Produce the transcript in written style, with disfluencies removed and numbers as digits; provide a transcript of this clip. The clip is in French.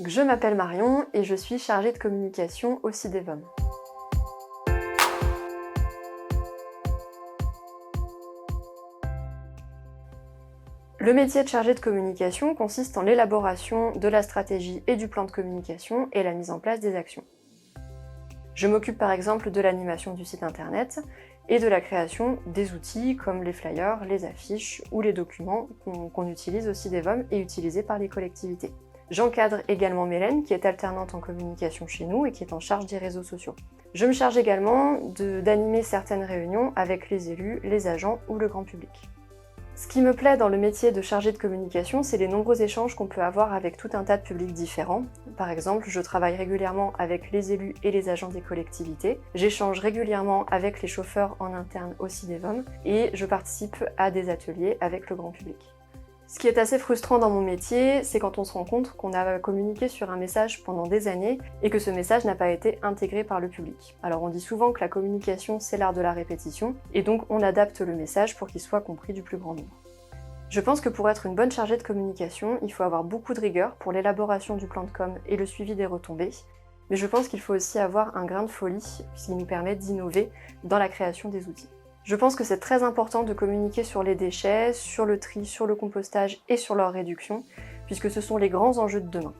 Je m'appelle Marion et je suis chargée de communication au CIDEVOM. Le métier de chargé de communication consiste en l'élaboration de la stratégie et du plan de communication et la mise en place des actions. Je m'occupe par exemple de l'animation du site internet et de la création des outils comme les flyers, les affiches ou les documents qu'on utilise au CIDEVOM et utilisés par les collectivités. J'encadre également Mélène, qui est alternante en communication chez nous et qui est en charge des réseaux sociaux. Je me charge également d'animer certaines réunions avec les élus, les agents ou le grand public. Ce qui me plaît dans le métier de chargé de communication, c'est les nombreux échanges qu'on peut avoir avec tout un tas de publics différents. Par exemple, je travaille régulièrement avec les élus et les agents des collectivités, j'échange régulièrement avec les chauffeurs en interne au CIDEVOM et je participe à des ateliers avec le grand public. Ce qui est assez frustrant dans mon métier, c'est quand on se rend compte qu'on a communiqué sur un message pendant des années et que ce message n'a pas été intégré par le public. Alors on dit souvent que la communication c'est l'art de la répétition, et donc on adapte le message pour qu'il soit compris du plus grand nombre. Je pense que pour être une bonne chargée de communication, il faut avoir beaucoup de rigueur pour l'élaboration du plan de com et le suivi des retombées, mais je pense qu'il faut aussi avoir un grain de folie, puisqu'il nous permet d'innover dans la création des outils. Je pense que c'est très important de communiquer sur les déchets, sur le tri, sur le compostage et sur leur réduction, puisque ce sont les grands enjeux de demain.